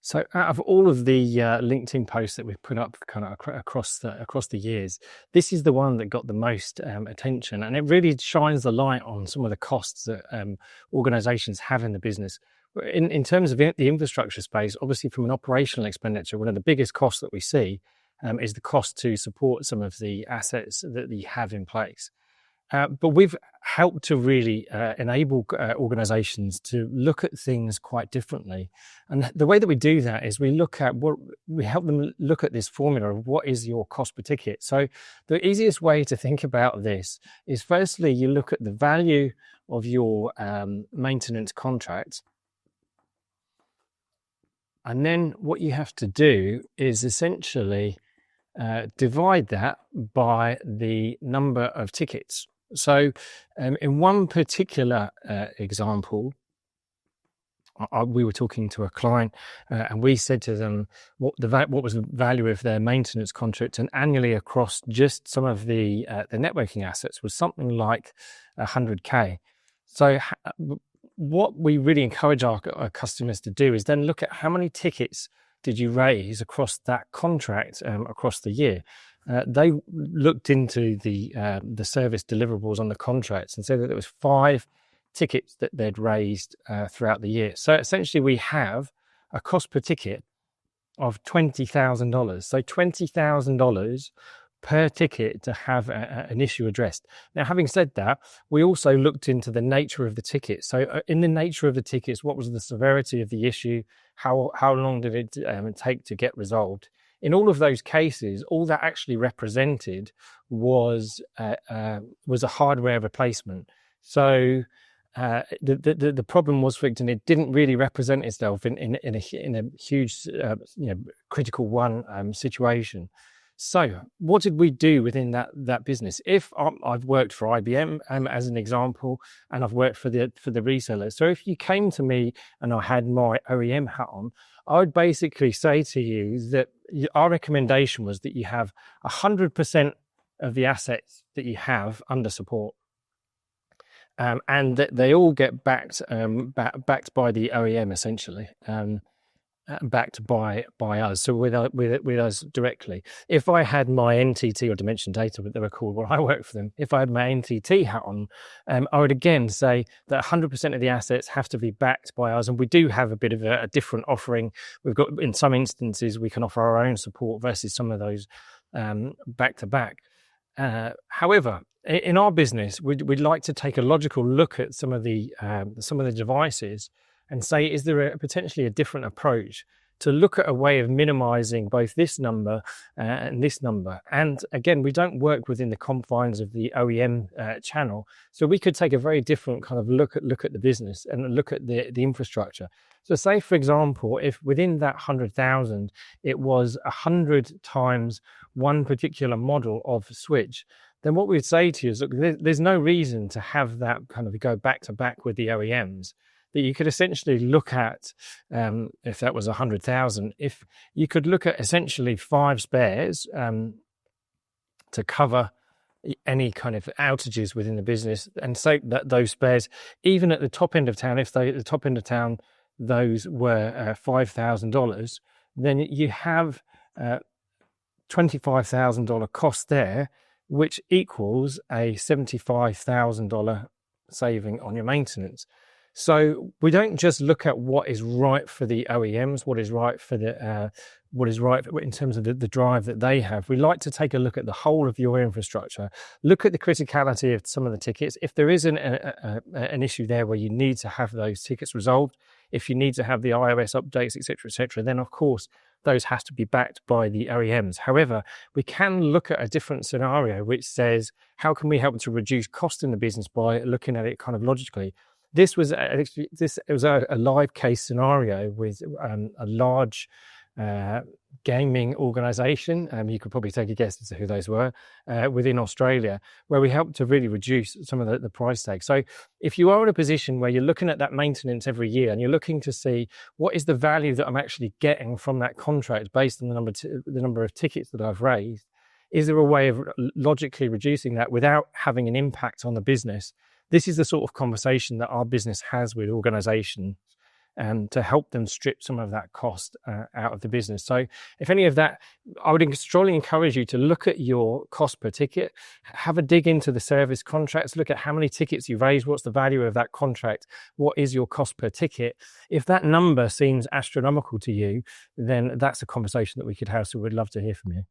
So out of all of the LinkedIn posts that we've put up kind of across the years, this is the one that got the most attention, and it really shines the light on some of the costs that organizations have in the business. In terms of the infrastructure space, obviously from an operational expenditure, one of the biggest costs that we see is the cost to support some of the assets that you have in place. But we've helped to really enable organizations to look at things quite differently. And the way that we do that is we help them look at this formula of what is your cost per ticket. So the easiest way to think about this is, firstly, you look at the value of your maintenance contract. And then what you have to do is essentially divide that by the number of tickets. So in one particular example, we were talking to a client and we said to them what was the value of their maintenance contract, and annually across just some of the networking assets was something like 100K. So what we really encourage our customers to do is then look at how many tickets did you raise across that contract across the year. They looked into the service deliverables on the contracts and said that there was 5 tickets that they'd raised throughout the year. So essentially we have a cost per ticket of $20,000. So $20,000 per ticket to have an issue addressed. Now, having said that, we also looked into the nature of the ticket. So in the nature of the tickets, what was the severity of the issue? How long did it take to get resolved? In all of those cases, all that actually represented was a hardware replacement. So the problem was fixed, and it didn't really represent itself in a huge critical one situation. So what did we do within that business? If I've worked for IBM as an example, and I've worked for the resellers. So if you came to me and I had my OEM hat on, I would basically say to you that our recommendation was that you have 100% of the assets that you have under support, and that they all get backed by the OEM, essentially. Backed by us, so with us directly. If I had my NTT or Dimension Data, what they were called when I worked for them, if I had my NTT hat on, I would again say that 100% of the assets have to be backed by us, and we do have a bit of a different offering. We've got, in some instances, we can offer our own support versus some of those back to back. However, in our business, we'd like to take a logical look at some of the devices and say, is there potentially a different approach to look at a way of minimizing both this number and this number? And again, we don't work within the confines of the OEM channel, so we could take a very different kind of look at the business and look at the infrastructure. So say, for example, if within that 100,000, it was 100 times one particular model of switch, then what we'd say to you is, look, there's no reason to have that kind of go back to back with the OEMs. That you could essentially look at, if that was 100,000, if you could look at essentially 5 spares to cover any kind of outages within the business, and so that those spares, even at the top end of town, if at the top end of town those were $5,000, then you have $25,000 cost there, which equals a $75,000 saving on your maintenance. So we don't just look at what is right for the OEMs, what is right in terms of the drive that they have. We like to take a look at the whole of your infrastructure, look at the criticality of some of the tickets. If there is an issue there where you need to have those tickets resolved, if you need to have the iOS updates, etc., then of course those has to be backed by the OEMs. However, we can look at a different scenario which says, how can we help to reduce cost in the business by looking at it kind of logically? This was a live case scenario with a large gaming organization. You could probably take a guess as to who those were within Australia, where we helped to really reduce some of the price tag. So if you are in a position where you're looking at that maintenance every year and you're looking to see what is the value that I'm actually getting from that contract based on the number of tickets that I've raised, is there a way of logically reducing that without having an impact on the business? This is the sort of conversation that our business has with organizations and to help them strip some of that cost out of the business. So if any of that, I would strongly encourage you to look at your cost per ticket, have a dig into the service contracts, look at how many tickets you've raised, what's the value of that contract, what is your cost per ticket. If that number seems astronomical to you, then that's a conversation that we could have. So we'd love to hear from you.